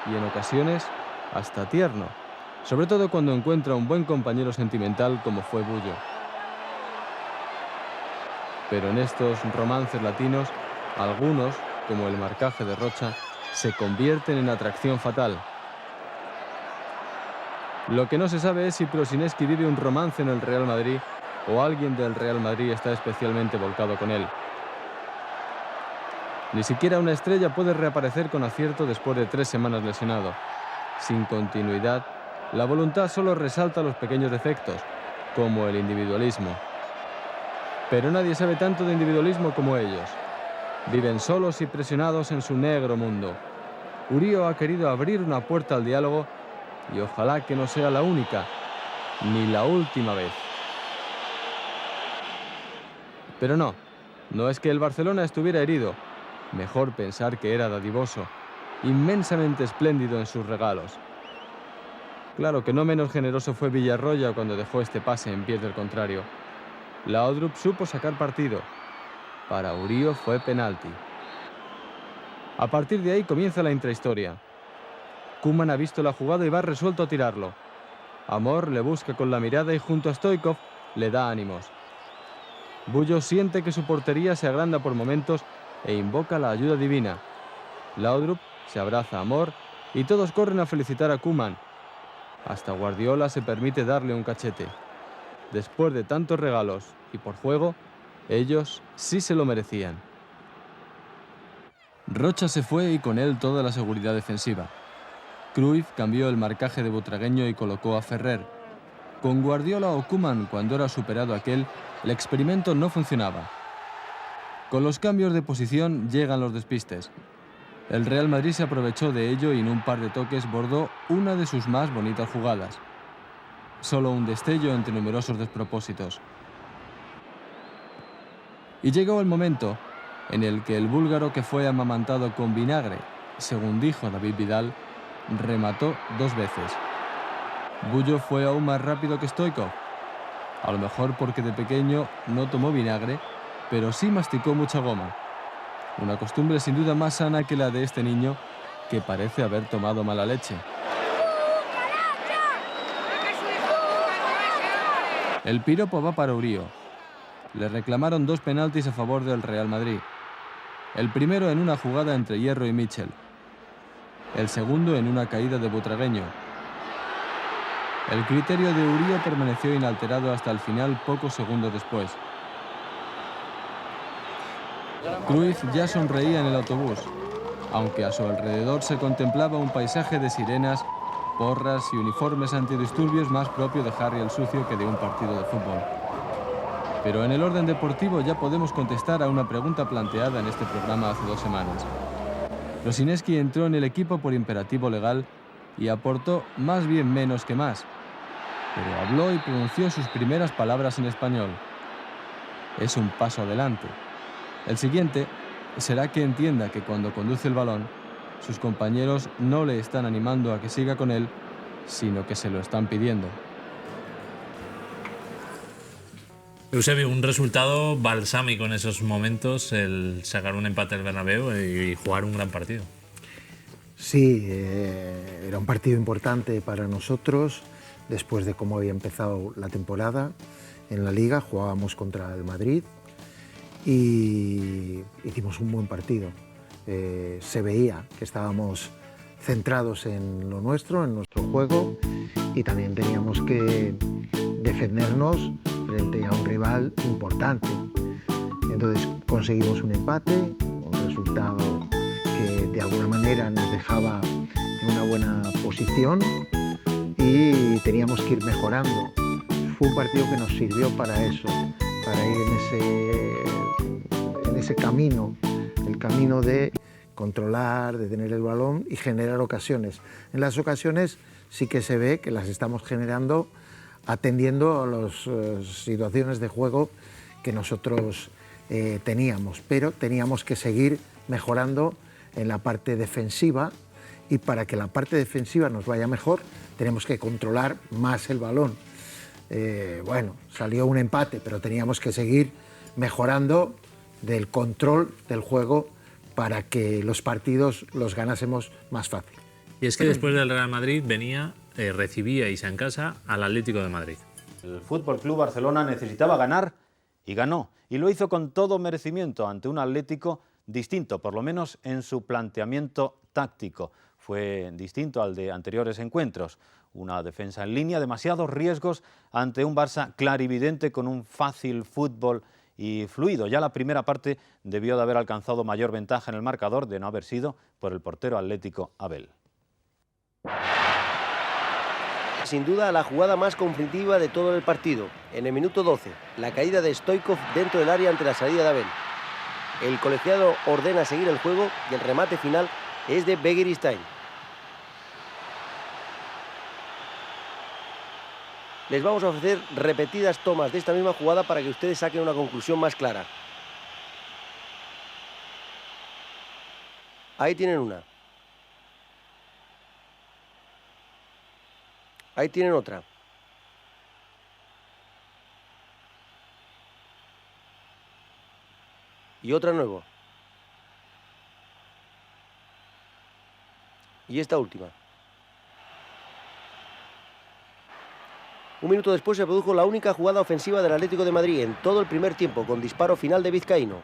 y en ocasiones hasta tierno. Sobre todo cuando encuentra un buen compañero sentimental como fue Bullo. Pero en estos romances latinos, algunos, como el marcaje de Rocha, se convierten en atracción fatal. Lo que no se sabe es si Rosineski vive un romance en el Real Madrid o alguien del Real Madrid está especialmente volcado con él. Ni siquiera una estrella puede reaparecer con acierto después de 3 semanas lesionado. Sin continuidad, la voluntad solo resalta los pequeños defectos, como el individualismo. Pero nadie sabe tanto de individualismo como ellos. Viven solos y presionados en su negro mundo. Urío ha querido abrir una puerta al diálogo y ojalá que no sea la única, ni la última vez. Pero no es que el Barcelona estuviera herido. Mejor pensar que era dadivoso, inmensamente espléndido en sus regalos. Claro que no menos generoso fue Villarroya cuando dejó este pase en pies del contrario. Laudrup supo sacar partido. Para Urío fue penalti. A partir de ahí comienza la intrahistoria. Koeman ha visto la jugada y va resuelto a tirarlo. Amor le busca con la mirada y junto a Stoichkov le da ánimos. Bullo siente que su portería se agranda por momentos e invoca la ayuda divina. Laudrup se abraza a Amor y todos corren a felicitar a Koeman. Hasta Guardiola se permite darle un cachete. Después de tantos regalos y por juego, ellos sí se lo merecían. Rocha se fue y con él toda la seguridad defensiva. Cruyff cambió el marcaje de Butragueño y colocó a Ferrer. Con Guardiola o Koeman, cuando era superado aquel, el experimento no funcionaba. Con los cambios de posición llegan los despistes. El Real Madrid se aprovechó de ello y en un par de toques bordó una de sus más bonitas jugadas. Solo un destello entre numerosos despropósitos. Y llegó el momento en el que el búlgaro que fue amamantado con vinagre, según dijo David Vidal, remató 2 veces. Bullo fue aún más rápido que Stoichkov. A lo mejor porque de pequeño no tomó vinagre, pero sí masticó mucha goma. Una costumbre sin duda más sana que la de este niño, que parece haber tomado mala leche. El piropo va para Urío. Le reclamaron 2 penaltis a favor del Real Madrid. El primero en una jugada entre Hierro y Mitchell. El segundo en una caída de Butragueño. El criterio de Urío permaneció inalterado hasta el final pocos segundos después. Cruyff ya sonreía en el autobús, aunque a su alrededor se contemplaba un paisaje de sirenas, porras y uniformes antidisturbios más propio de Harry el Sucio que de un partido de fútbol. Pero en el orden deportivo ya podemos contestar a una pregunta planteada en este programa hace 2 semanas. Rosineski entró en el equipo por imperativo legal y aportó más bien menos que más, pero habló y pronunció sus primeras palabras en español. Es un paso adelante. El siguiente será que entienda que cuando conduce el balón, sus compañeros no le están animando a que siga con él, sino que se lo están pidiendo. Eusebio, un resultado balsámico en esos momentos, el sacar un empate al Bernabéu y jugar un gran partido. Sí, era un partido importante para nosotros, después de cómo había empezado la temporada en la Liga. Jugábamos contra el Madrid y hicimos un buen partido. Se veía que estábamos centrados en lo nuestro, en nuestro juego, y también teníamos que defendernos frente a un rival importante. Entonces conseguimos un empate, un resultado que de alguna manera nos dejaba en una buena posición y teníamos que ir mejorando. Fue un partido que nos sirvió para eso, para ir en ese camino, el camino de controlar, de tener el balón y generar ocasiones. En las ocasiones sí que se ve que las estamos generando atendiendo a las situaciones de juego que nosotros teníamos, pero teníamos que seguir mejorando en la parte defensiva, y para que la parte defensiva nos vaya mejor tenemos que controlar más el balón. Bueno, salió un empate, pero teníamos que seguir mejorando del control del juego para que los partidos los ganásemos más fácil. Y es que después del Real Madrid recibíais en casa al Atlético de Madrid. El Fútbol Club Barcelona necesitaba ganar y ganó. Y lo hizo con todo merecimiento ante un Atlético distinto, por lo menos en su planteamiento táctico. Fue distinto al de anteriores encuentros. Una defensa en línea, demasiados riesgos ante un Barça clarividente con un fácil fútbol y fluido. Ya la primera parte debió de haber alcanzado mayor ventaja en el marcador de no haber sido por el portero atlético Abel. Sin duda la jugada más conflictiva de todo el partido. En el minuto 12, la caída de Stoichkov dentro del área ante la salida de Abel. El colegiado ordena seguir el juego y el remate final es de Begiristain. Les vamos a ofrecer repetidas tomas de esta misma jugada para que ustedes saquen una conclusión más clara. Ahí tienen una. Ahí tienen otra. Y otra nueva. Y esta última. Un minuto después se produjo la única jugada ofensiva del Atlético de Madrid en todo el primer tiempo, con disparo final de Vizcaíno.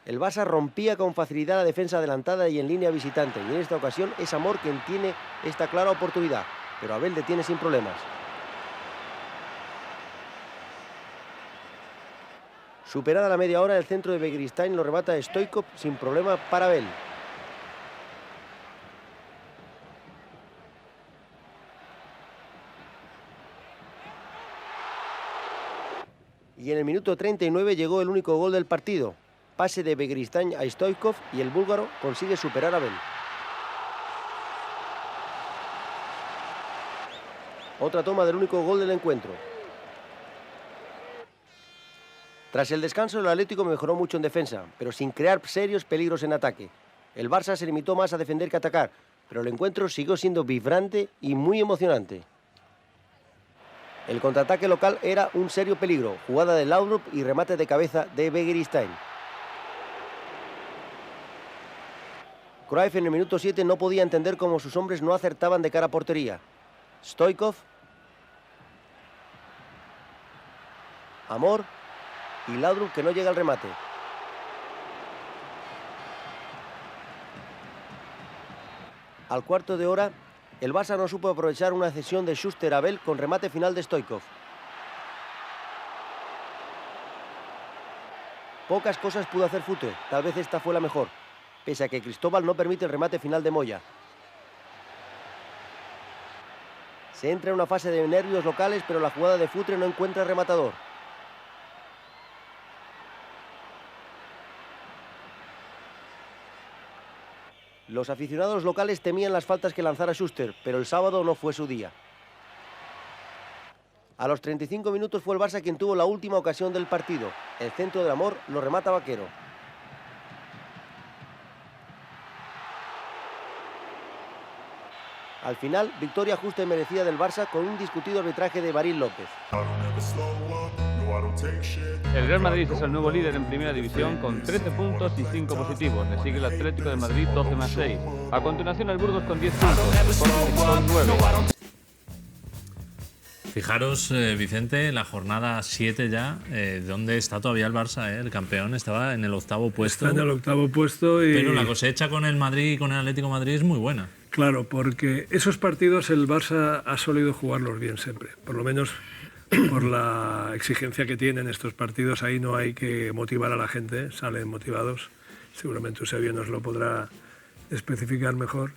El Barça rompía con facilidad la defensa adelantada y en línea visitante, y en esta ocasión es Amor quien tiene esta clara oportunidad, pero Abel detiene sin problemas. Superada la media hora, el centro de Begiristain lo remata Stoichkov sin problema para Abel. Y en el minuto 39 llegó el único gol del partido. Pase de Begiristain a Stoichkov y el búlgaro consigue superar a Abel. Otra toma del único gol del encuentro. Tras el descanso, el Atlético mejoró mucho en defensa, pero sin crear serios peligros en ataque. El Barça se limitó más a defender que a atacar, pero el encuentro siguió siendo vibrante y muy emocionante. El contraataque local era un serio peligro, jugada de Laudrup y remate de cabeza de Begiristain. Cruyff en el minuto 7 no podía entender cómo sus hombres no acertaban de cara a portería. Stoichkov, Amor y Laudrup que no llega al remate. Al cuarto de hora, el Barça no supo aprovechar una cesión de Schuster a Abel con remate final de Stoichkov. Pocas cosas pudo hacer Futre, tal vez esta fue la mejor, pese a que Cristóbal no permite el remate final de Moya. Se entra en una fase de nervios locales, pero la jugada de Futre no encuentra rematador. Los aficionados locales temían las faltas que lanzara Schuster, pero el sábado no fue su día. A los 35 minutos fue el Barça quien tuvo la última ocasión del partido. El centro del Amor lo remata Vaquero. Al final, victoria justa y merecida del Barça con un discutido arbitraje de Baril López. El Real Madrid es el nuevo líder en Primera División con 13 puntos y 5 positivos. Le sigue el Atlético de Madrid 12 más 6. A continuación el Burgos con 10 puntos, el Sporting con 9. Fijaros, Vicente, la jornada 7 ya, ¿dónde está todavía el Barça? El campeón estaba en el 8º puesto. Está en el 8º puesto y... Pero la cosecha con el Madrid y con el Atlético de Madrid es muy buena. Claro, porque esos partidos el Barça ha solido jugarlos bien siempre. Por lo menos por la exigencia que tienen estos partidos, ahí no hay que motivar a la gente, salen motivados. Seguramente Eusebio nos lo podrá especificar mejor.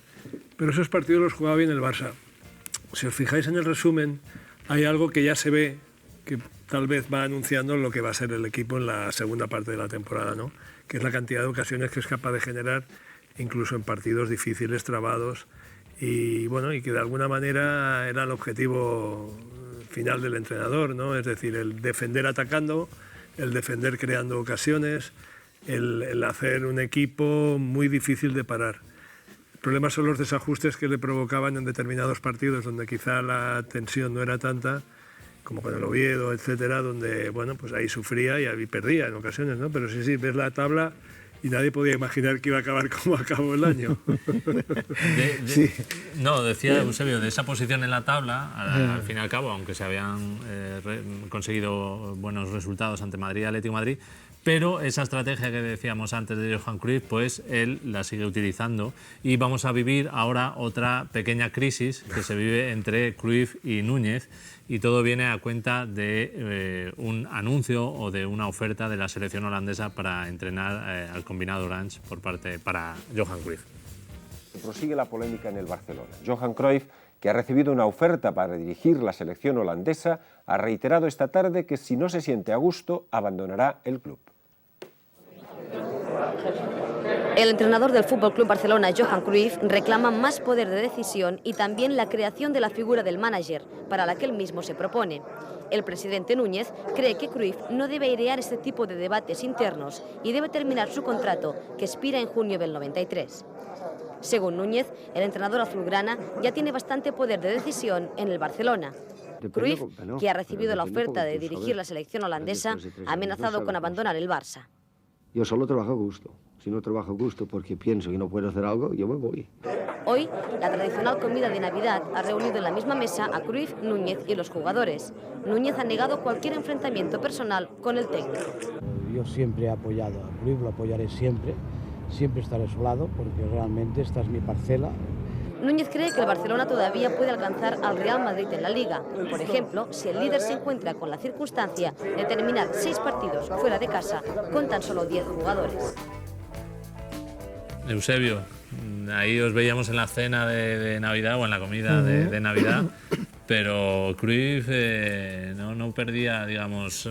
Pero esos partidos los jugaba bien el Barça. Si os fijáis en el resumen, hay algo que ya se ve, que tal vez va anunciando lo que va a ser el equipo en la segunda parte de la temporada, ¿no? Que es la cantidad de ocasiones que es capaz de generar, incluso en partidos difíciles, trabados, y bueno, y que de alguna manera era el objetivo final del entrenador, ¿no? Es decir, el defender atacando, el defender creando ocasiones, el hacer un equipo muy difícil de parar. El problema son los desajustes que le provocaban en determinados partidos donde quizá la tensión no era tanta, como con el Oviedo, etcétera, donde bueno, pues ahí sufría y ahí perdía en ocasiones, ¿no? Pero sí, ves la tabla y nadie podía imaginar que iba a acabar como acabó el año. Sí. No, decía Eusebio, de esa posición en la tabla, al fin y al cabo, aunque se habían conseguido buenos resultados ante Madrid y Atlético de Madrid, pero esa estrategia que decíamos antes de Johan Cruyff, pues él la sigue utilizando y vamos a vivir ahora otra pequeña crisis que se vive entre Cruyff y Núñez, y todo viene a cuenta de un anuncio o de una oferta de la selección holandesa para entrenar al combinado Orange para Johan Cruyff. Prosigue la polémica en el Barcelona. Johan Cruyff, que ha recibido una oferta para dirigir la selección holandesa, ha reiterado esta tarde que si no se siente a gusto, abandonará el club. El entrenador del FC Barcelona, Johan Cruyff, reclama más poder de decisión y también la creación de la figura del manager, para la que él mismo se propone. El presidente Núñez cree que Cruyff no debe airear este tipo de debates internos y debe terminar su contrato, que expira en junio del 93. Según Núñez, el entrenador azulgrana ya tiene bastante poder de decisión en el Barcelona. Cruyff, que ha recibido la oferta de dirigir la selección holandesa, ha amenazado con abandonar el Barça. Yo solo trabajo a gusto. Si no trabajo a gusto porque pienso que no puedo hacer algo, yo me voy. Hoy, la tradicional comida de Navidad ha reunido en la misma mesa a Cruyff, Núñez y los jugadores. Núñez ha negado cualquier enfrentamiento personal con el técnico. Yo siempre he apoyado a Cruyff, lo apoyaré siempre. Siempre estaré a su lado porque realmente esta es mi parcela. Núñez cree que el Barcelona todavía puede alcanzar al Real Madrid en la Liga. Por ejemplo, si el líder se encuentra con la circunstancia de terminar 6 partidos fuera de casa con tan solo 10 jugadores. Eusebio, ahí os veíamos en la cena de Navidad o en la comida de Navidad, pero Cruyff no perdía, digamos,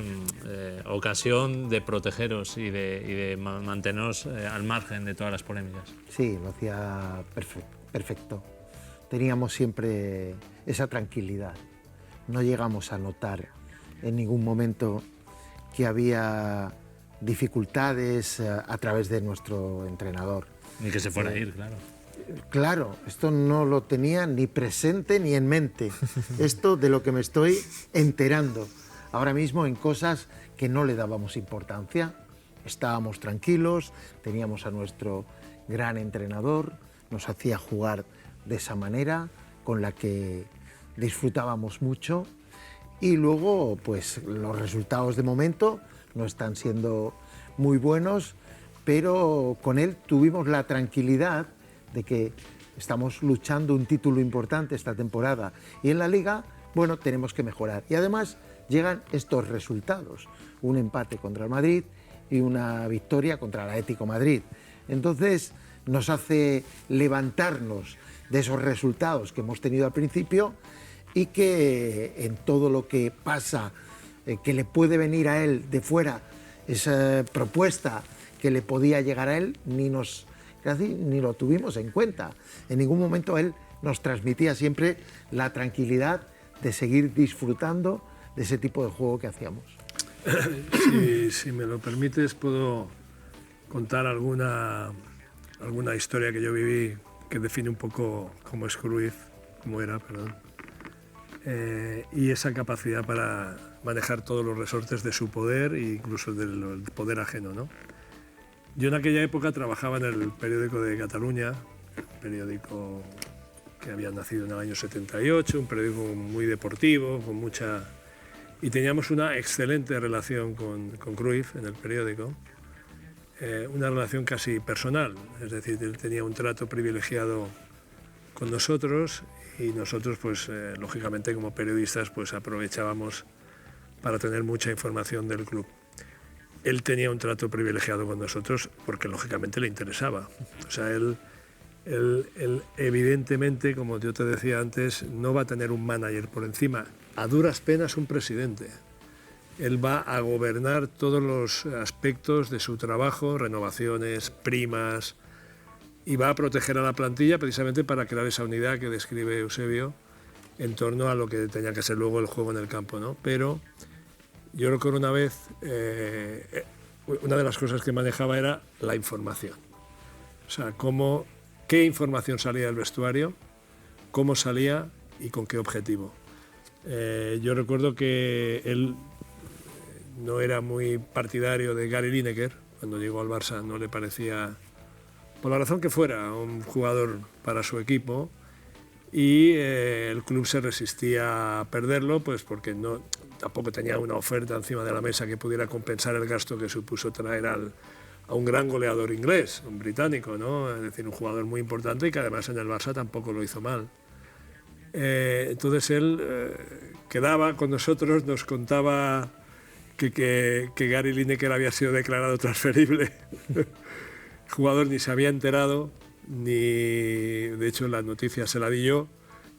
ocasión de protegeros y de manteneros al margen de todas las polémicas. Sí, lo hacía perfecto. Teníamos siempre esa tranquilidad. No llegamos a notar en ningún momento que había dificultades a través de nuestro entrenador. Ni que se fuera a ir, claro. Claro, esto no lo tenía ni presente ni en mente. Esto de lo que me estoy enterando ahora mismo en cosas que no le dábamos importancia. Estábamos tranquilos, teníamos a nuestro gran entrenador, nos hacía jugar de esa manera con la que disfrutábamos mucho, y luego pues los resultados de momento no están siendo muy buenos, pero con él tuvimos la tranquilidad de que estamos luchando un título importante esta temporada y en la Liga, bueno, tenemos que mejorar. Y además llegan estos resultados, un empate contra el Madrid y una victoria contra el Atlético de Madrid. Entonces nos hace levantarnos de esos resultados que hemos tenido al principio y que en todo lo que pasa, que le puede venir a él de fuera, esa propuesta que le podía llegar a él, ni lo tuvimos en cuenta. En ningún momento él nos transmitía siempre la tranquilidad de seguir disfrutando de ese tipo de juego que hacíamos. Si me lo permites, puedo contar alguna historia que yo viví que define un poco cómo es Cruyff. como era, perdón. Y esa capacidad para manejar todos los resortes de su poder e incluso del poder ajeno, ¿no? Yo en aquella época trabajaba en el periódico de Cataluña, un periódico que había nacido en el año 78, un periódico muy deportivo, con mucha... Y teníamos una excelente relación con Cruyff en el periódico, una relación casi personal, es decir, él tenía un trato privilegiado con nosotros y nosotros, pues lógicamente como periodistas, pues aprovechábamos para tener mucha información del club. Él tenía un trato privilegiado con nosotros porque lógicamente le interesaba. O sea, él evidentemente, como yo te decía antes, no va a tener un manager por encima, a duras penas un presidente. Él va a gobernar todos los aspectos de su trabajo, renovaciones, primas, y va a proteger a la plantilla precisamente para crear esa unidad que describe Eusebio en torno a lo que tenía que ser luego el juego en el campo, ¿no? Pero yo recuerdo una vez, una de las cosas que manejaba era la información. O sea, qué información salía del vestuario, cómo salía y con qué objetivo. Yo recuerdo que él no era muy partidario de Gary Lineker. Cuando llegó al Barça no le parecía, por la razón que fuera, un jugador para su equipo, y el club se resistía a perderlo, pues porque tampoco tenía una oferta encima de la mesa que pudiera compensar el gasto que supuso traer a un gran goleador inglés, un británico, ¿no? Es decir, un jugador muy importante y que además en el Barça tampoco lo hizo mal. Entonces él quedaba con nosotros, nos contaba que Gary Lineker había sido declarado transferible. El jugador ni se había enterado, de hecho la noticia se la di yo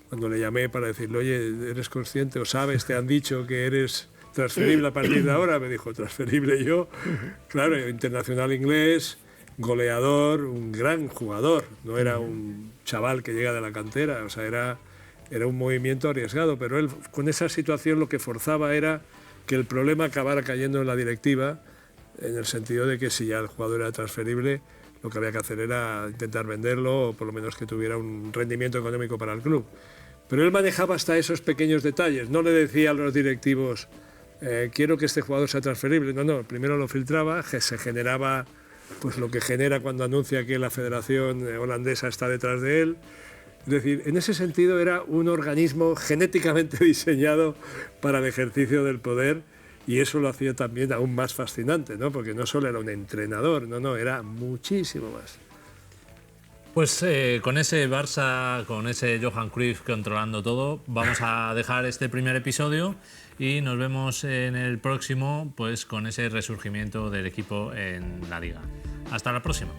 cuando le llamé para decirle, oye, ¿eres consciente o sabes, te han dicho que eres transferible a partir de ahora? Me dijo, transferible yo. Claro, internacional inglés, goleador, un gran jugador, no era un chaval que llega de la cantera, o sea, era un movimiento arriesgado, pero él con esa situación lo que forzaba era que el problema acabara cayendo en la directiva, en el sentido de que si ya el jugador era transferible, lo que había que hacer era intentar venderlo o por lo menos que tuviera un rendimiento económico para el club. Pero él manejaba hasta esos pequeños detalles, no le decía a los directivos, quiero que este jugador sea transferible, no, primero lo filtraba, se generaba pues lo que genera cuando anuncia que la Federación Holandesa está detrás de él. Es decir, en ese sentido era un organismo genéticamente diseñado para el ejercicio del poder y eso lo hacía también aún más fascinante, ¿no? Porque no solo era un entrenador, no, era muchísimo más. Pues con ese Barça, con ese Johan Cruyff controlando todo, vamos a dejar este primer episodio y nos vemos en el próximo, pues con ese resurgimiento del equipo en la Liga. Hasta la próxima.